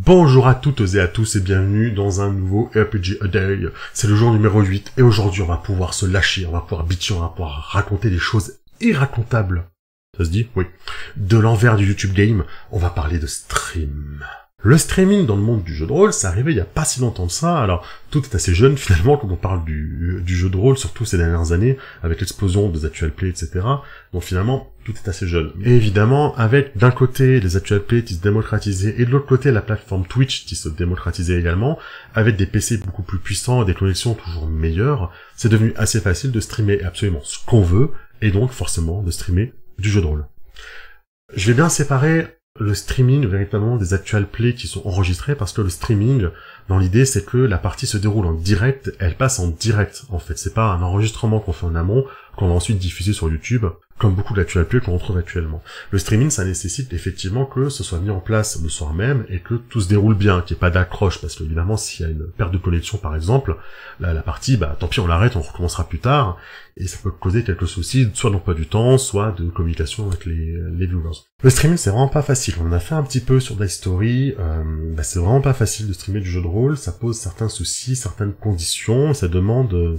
Bonjour à toutes et à tous et bienvenue dans un nouveau RPG A Day. C'est le jour numéro 8 et aujourd'hui on va pouvoir se lâcher, on va pouvoir bitcher, on va pouvoir raconter des choses irracontables. Ça se dit? Oui. De l'envers du YouTube Game, on va parler de stream. Le streaming dans le monde du jeu de rôle, c'est arrivé il y a pas si longtemps de ça, alors tout est assez jeune finalement quand on parle du jeu de rôle, surtout ces dernières années, avec l'explosion des actual play, etc. Donc finalement, tout est assez jeune. Et évidemment, avec d'un côté les actual play qui se démocratisaient, et de l'autre côté la plateforme Twitch qui se démocratisait également, avec des PC beaucoup plus puissants et des connexions toujours meilleures, c'est devenu assez facile de streamer absolument ce qu'on veut, et donc forcément de streamer du jeu de rôle. Je vais bien séparer le streaming véritablement des actual plays qui sont enregistrés, parce que le streaming, dans l'idée, c'est que la partie se déroule en direct, elle passe en direct, en fait. C'est pas un enregistrement qu'on fait en amont, qu'on va ensuite diffuser sur YouTube, comme beaucoup d'actual plays qu'on retrouve actuellement. Le streaming, ça nécessite effectivement que ce soit mis en place le soir même, et que tout se déroule bien, qu'il n'y ait pas d'accroche, parce que évidemment, s'il y a une perte de connexion, par exemple, la partie, tant pis, on l'arrête, on recommencera plus tard, et ça peut causer quelques soucis, soit d'emploi du temps, soit de communication avec les viewers. Le streaming, c'est vraiment pas facile. On en a fait un petit peu sur Dice Story, c'est vraiment pas facile de streamer du jeu de rôle, ça pose certains soucis, certaines conditions, ça demande,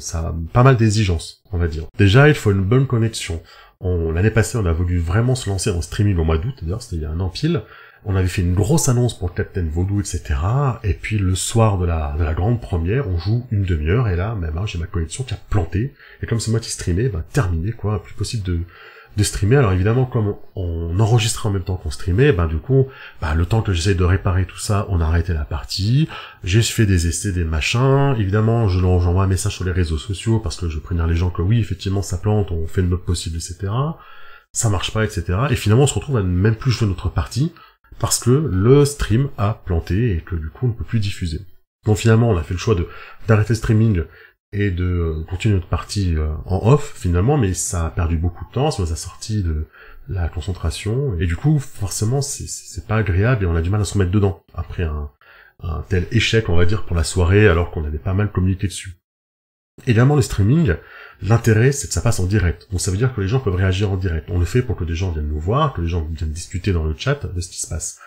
pas mal d'exigences, on va dire. Déjà, il faut une bonne connexion. L'année passée, on a voulu vraiment se lancer en streaming au mois d'août, d'ailleurs, c'était il y a un an pile. On avait fait une grosse annonce pour Captain Vaudou, etc. Et puis le soir de la grande première, on joue une demi-heure, et là, même, j'ai ma connexion qui a planté. Et comme c'est moi qui streamais, terminé, quoi, plus possible de streamer. Alors évidemment, comme on enregistrait en même temps qu'on streamait, du coup, le temps que j'essaye de réparer tout ça, on a arrêté la partie, j'ai fait des essais, des machins, évidemment, j'envoie un message sur les réseaux sociaux, parce que je veux prévenir les gens que oui, effectivement, ça plante, on fait le mieux possible, etc. Ça marche pas, etc. Et finalement, on se retrouve à ne même plus jouer notre partie, parce que le stream a planté, et que du coup, on ne peut plus diffuser. Donc finalement, on a fait le choix d'arrêter le streaming, et de continuer notre partie en off, finalement, mais ça a perdu beaucoup de temps, ça nous a sorti de la concentration, et du coup, forcément, c'est pas agréable, et on a du mal à se remettre dedans, après un tel échec, on va dire, pour la soirée, alors qu'on avait pas mal communiqué dessus. Évidemment, le streaming, l'intérêt, c'est que ça passe en direct, donc ça veut dire que les gens peuvent réagir en direct. On le fait pour que des gens viennent nous voir, que les gens viennent discuter dans le chat de ce qui se passe.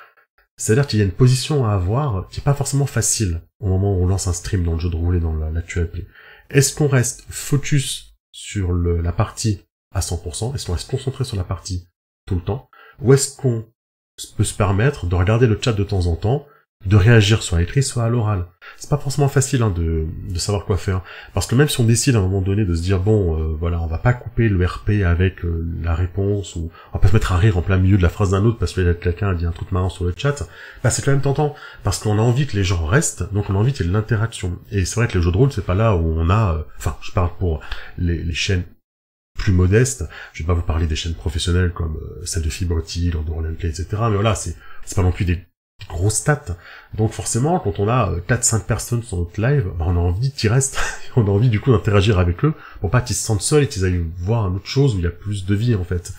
C'est-à-dire qu'il y a une position à avoir qui est pas forcément facile au moment où on lance un stream dans le jeu de rôle et dans l'actual play. Est-ce qu'on reste focus sur la partie à 100%? Est-ce qu'on reste concentré sur la partie tout le temps? Ou est-ce qu'on peut se permettre de regarder le chat de temps en temps, de réagir soit à l'écrit, soit à l'oral? C'est pas forcément facile de savoir quoi faire. Parce que même si on décide à un moment donné de se dire, on va pas couper le RP avec la réponse, ou on va pas se mettre à rire en plein milieu de la phrase d'un autre parce que quelqu'un a dit un truc marrant sur le chat, c'est quand même tentant. Parce qu'on a envie que les gens restent, donc on a envie qu'il y ait de l'interaction. Et c'est vrai que les jeux de rôle, c'est pas là où on a... je parle pour les chaînes plus modestes, je vais pas vous parler des chaînes professionnelles comme celle de Fibrotil, de Roll & Play, etc. Mais voilà, c'est pas non plus des grosses stats. Donc forcément, quand on a 4-5 personnes sur notre live, on a envie qu'ils restent, on a envie du coup d'interagir avec eux, pour pas qu'ils se sentent seuls et qu'ils aillent voir une autre chose où il y a plus de vie en fait.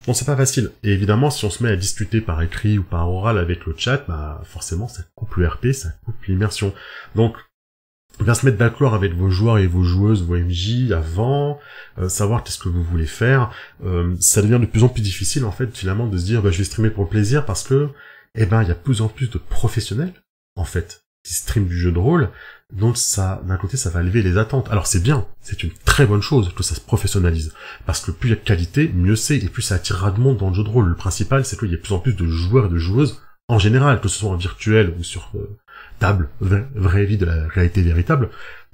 Bon, c'est pas facile. Et évidemment, si on se met à discuter par écrit ou par oral avec le chat, forcément ça coupe le RP, ça coupe l'immersion. Donc, bien se mettre d'accord avec vos joueurs et vos joueuses, vos MJ avant, savoir qu'est-ce que vous voulez faire, ça devient de plus en plus difficile en fait finalement de se dire je vais streamer pour le plaisir, parce que il y a de plus en plus de professionnels, en fait, qui streament du jeu de rôle, donc ça, d'un côté, ça va élever les attentes. Alors c'est bien, c'est une très bonne chose que ça se professionnalise, parce que plus il y a de qualité, mieux c'est, et plus ça attirera de monde dans le jeu de rôle. Le principal, c'est qu'il y a de plus en plus de joueurs et de joueuses, en général, que ce soit en virtuel ou sur table, vraie vie de la réalité véritable,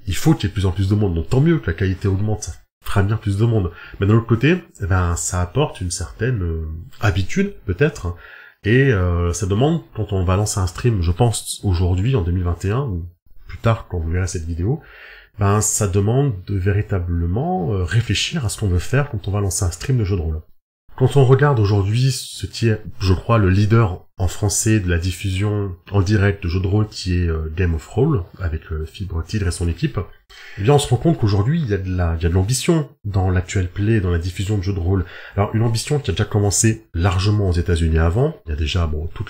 il faut qu'il y ait de plus en plus de monde, donc tant mieux que la qualité augmente, ça fera bien plus de monde. Mais d'un autre côté, ça apporte une certaine habitude, peut-être, et ça demande, quand on va lancer un stream, je pense aujourd'hui, en 2021, ou plus tard quand vous verrez cette vidéo, ça demande de véritablement réfléchir à ce qu'on veut faire quand on va lancer un stream de jeu de rôle. Quand on regarde aujourd'hui ce qui est, je crois, le leader en français de la diffusion en direct de jeux de rôle, qui est Game of Roll, avec Fibrotil et son équipe, eh bien on se rend compte qu'aujourd'hui il y a de l'ambition dans l'actuel play, dans la diffusion de jeux de rôle. Alors une ambition qui a déjà commencé largement aux États-Unis avant. Il y a déjà tout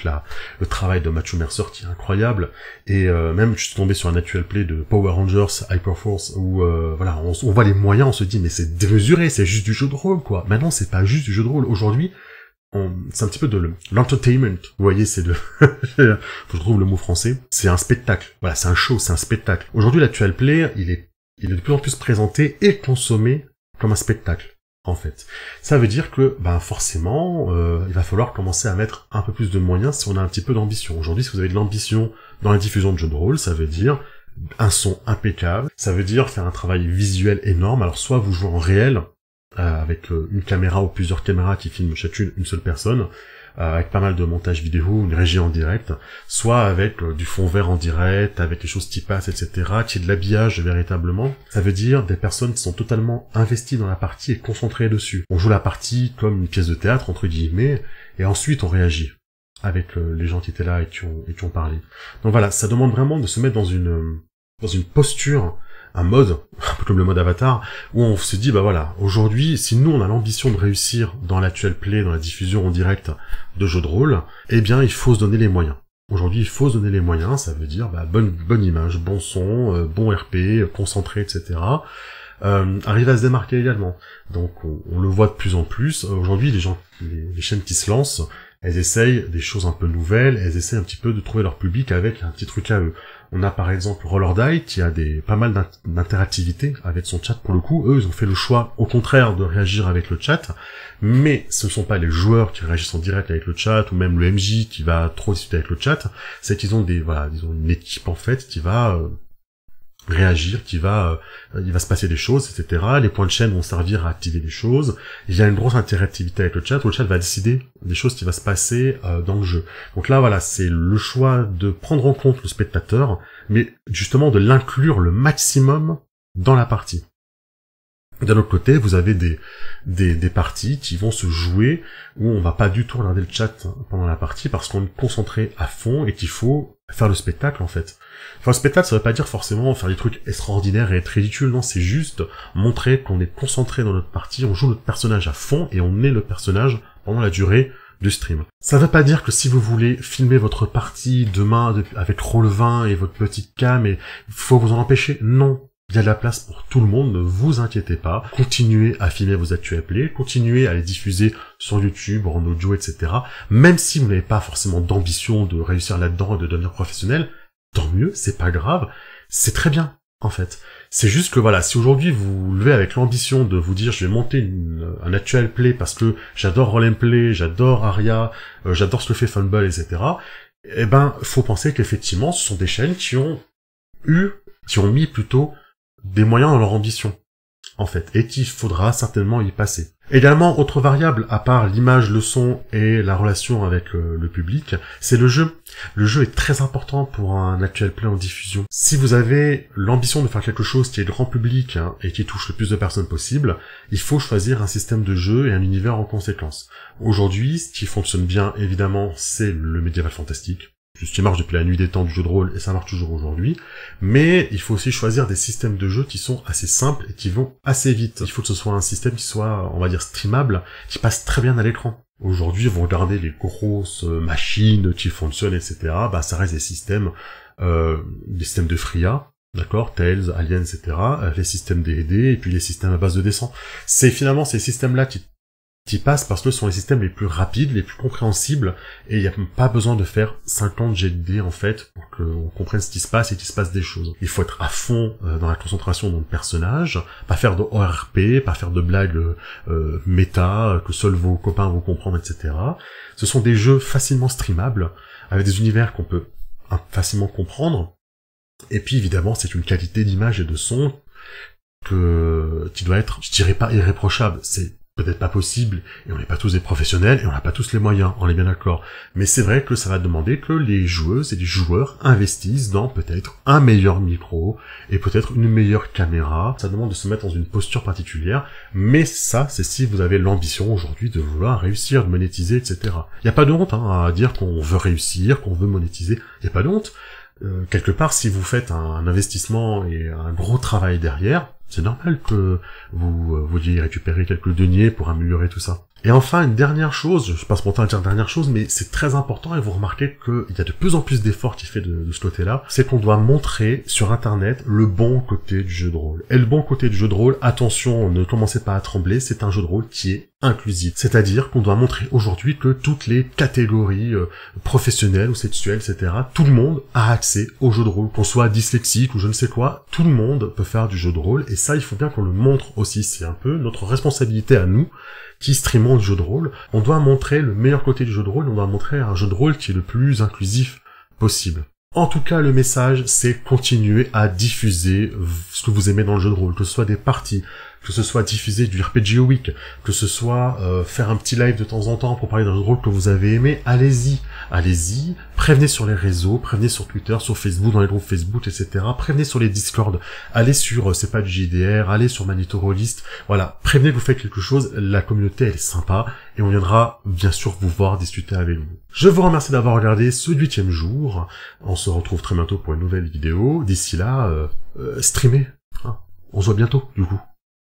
le travail de Matthew Mercer qui est incroyable, et même je suis tombé sur un actuel play de Power Rangers Hyperforce où on voit les moyens, on se dit mais c'est démesuré, c'est juste du jeu de rôle quoi. Maintenant c'est pas juste du jeu de rôle. Aujourd'hui, c'est un petit peu de l'entertainment. Vous voyez, c'est de, faut que je trouve le mot français. C'est un spectacle. Voilà, c'est un show, c'est un spectacle. Aujourd'hui, l'actual play, il est de plus en plus présenté et consommé comme un spectacle, en fait. Ça veut dire que, forcément, il va falloir commencer à mettre un peu plus de moyens si on a un petit peu d'ambition. Aujourd'hui, si vous avez de l'ambition dans la diffusion de jeux de rôle, ça veut dire un son impeccable, ça veut dire faire un travail visuel énorme. Alors, soit vous jouez en réel, avec une caméra ou plusieurs caméras qui filment chacune une seule personne, avec pas mal de montage vidéo, une régie en direct, soit avec du fond vert en direct, avec les choses qui passent, etc., qui est de l'habillage véritablement. Ça veut dire des personnes qui sont totalement investies dans la partie et concentrées dessus. On joue la partie comme une pièce de théâtre, entre guillemets, et ensuite on réagit avec les gens qui étaient là et qui ont parlé. Donc voilà, ça demande vraiment de se mettre dans une posture, un mode, un peu comme le mode Avatar, où on se dit, voilà, aujourd'hui, si nous on a l'ambition de réussir dans l'actual play, dans la diffusion en direct de jeux de rôle, eh bien il faut se donner les moyens. Aujourd'hui, il faut se donner les moyens, ça veut dire bonne image, bon son, bon RP, concentré, etc. Arriver à se démarquer également. Donc on le voit de plus en plus. Aujourd'hui, les chaînes qui se lancent, elles essayent des choses un peu nouvelles, elles essayent un petit peu de trouver leur public avec un petit truc à eux. On a par exemple Rollerdie qui a pas mal d'interactivité avec son chat pour le coup. Eux, ils ont fait le choix au contraire de réagir avec le chat, mais ce ne sont pas les joueurs qui réagissent en direct avec le chat, ou même le MJ qui va trop discuter avec le chat, c'est qu'ils ont ils ont une équipe en fait qui va réagir, il va se passer des choses, etc. Les points de chaîne vont servir à activer des choses. Il y a une grosse interactivité avec le chat, où le chat va décider des choses qui va se passer dans le jeu. Donc là, voilà, c'est le choix de prendre en compte le spectateur, mais justement de l'inclure le maximum dans la partie. D'un autre côté, vous avez des parties qui vont se jouer où on va pas du tout regarder le chat pendant la partie parce qu'on est concentré à fond et qu'il faut faire le spectacle en fait. Faire le spectacle, ça veut pas dire forcément faire des trucs extraordinaires et être ridicule, non, c'est juste montrer qu'on est concentré dans notre partie, on joue notre personnage à fond et on est le personnage pendant la durée du stream. Ça veut pas dire que si vous voulez filmer votre partie demain avec Roll20 et votre petite cam, et faut vous en empêcher, non. Il y a de la place pour tout le monde, ne vous inquiétez pas. Continuez à filmer vos actual plays, continuez à les diffuser sur YouTube, en audio, etc. Même si vous n'avez pas forcément d'ambition de réussir là-dedans et de devenir professionnel, tant mieux, c'est pas grave, c'est très bien, en fait. C'est juste que voilà, si aujourd'hui vous vous levez avec l'ambition de vous dire je vais monter un actual play parce que j'adore Roll and Play, j'adore Aria, j'adore ce que fait Funball, etc. Eh ben, faut penser qu'effectivement, ce sont des chaînes qui ont mis plutôt des moyens dans leur ambition, en fait, et qu'il faudra certainement y passer. Également, autre variable, à part l'image, le son et la relation avec le public, c'est le jeu. Le jeu est très important pour un actual play en diffusion. Si vous avez l'ambition de faire quelque chose qui est grand public et qui touche le plus de personnes possible, il faut choisir un système de jeu et un univers en conséquence. Aujourd'hui, ce qui fonctionne bien, évidemment, c'est le médiéval fantastique. Ce qui marche depuis la nuit des temps du jeu de rôle, et ça marche toujours aujourd'hui. Mais il faut aussi choisir des systèmes de jeu qui sont assez simples et qui vont assez vite. Il faut que ce soit un système qui soit, on va dire, streamable, qui passe très bien à l'écran. Aujourd'hui, vous regardez les grosses machines qui fonctionnent, etc. Ça reste des systèmes de Freya, d'accord, Tales, Alien, etc. Les systèmes D&D, et puis les systèmes à base de dessin. C'est finalement ces systèmes-là qui passent parce que ce sont les systèmes les plus rapides, les plus compréhensibles, et il n'y a pas besoin de faire 50 jets de dés, en fait, pour qu'on comprenne ce qui se passe et qu'il se passe des choses. Il faut être à fond dans la concentration de notre personnage, pas faire de ORP, pas faire de blagues méta, que seuls vos copains vont comprendre, etc. Ce sont des jeux facilement streamables, avec des univers qu'on peut facilement comprendre, et puis évidemment, c'est une qualité d'image et de son qui doit être, je dirais pas irréprochable, c'est peut-être pas possible, et on n'est pas tous des professionnels, et on n'a pas tous les moyens, on est bien d'accord. Mais c'est vrai que ça va demander que les joueuses et les joueurs investissent dans peut-être un meilleur micro, et peut-être une meilleure caméra. Ça demande de se mettre dans une posture particulière, mais ça, c'est si vous avez l'ambition aujourd'hui de vouloir réussir, de monétiser, etc. Il n'y a pas de honte à dire qu'on veut réussir, qu'on veut monétiser, il n'y a pas de honte. Quelque part, si vous faites un investissement et un gros travail derrière, C'est normal que vous vouliez récupérer quelques deniers pour améliorer tout ça. Et enfin, une dernière chose, je suis pas spontané à dire dernière chose, mais c'est très important et vous remarquez qu'il y a de plus en plus d'efforts qui fait de ce côté-là, c'est qu'on doit montrer sur Internet le bon côté du jeu de rôle. Et le bon côté du jeu de rôle, attention, ne commencez pas à trembler, c'est un jeu de rôle qui est inclusif. C'est-à-dire qu'on doit montrer aujourd'hui que toutes les catégories professionnelles ou sexuelles, etc., tout le monde a accès au jeu de rôle. Qu'on soit dyslexique ou je ne sais quoi, tout le monde peut faire du jeu de rôle, et ça, il faut bien qu'on le montre aussi. C'est un peu notre responsabilité à nous, qui streamons du jeu de rôle. On doit montrer le meilleur côté du jeu de rôle, on doit montrer un jeu de rôle qui est le plus inclusif possible. En tout cas, le message, c'est continuer à diffuser ce que vous aimez dans le jeu de rôle, que ce soit des parties, que ce soit diffuser du RPG Week, que ce soit faire un petit live de temps en temps pour parler d'un jeu de rôle que vous avez aimé, allez-y, prévenez sur les réseaux, prévenez sur Twitter, sur Facebook, dans les groupes Facebook, etc., prévenez sur les Discord, allez sur C'est pas du JDR, allez sur Magneto Rollist, voilà, prévenez que vous faites quelque chose, la communauté elle est sympa, et on viendra bien sûr vous voir, discuter avec vous. Je vous remercie d'avoir regardé ce 8e jour, on se retrouve très bientôt pour une nouvelle vidéo, d'ici là, streamez, hein. On se voit bientôt, du coup.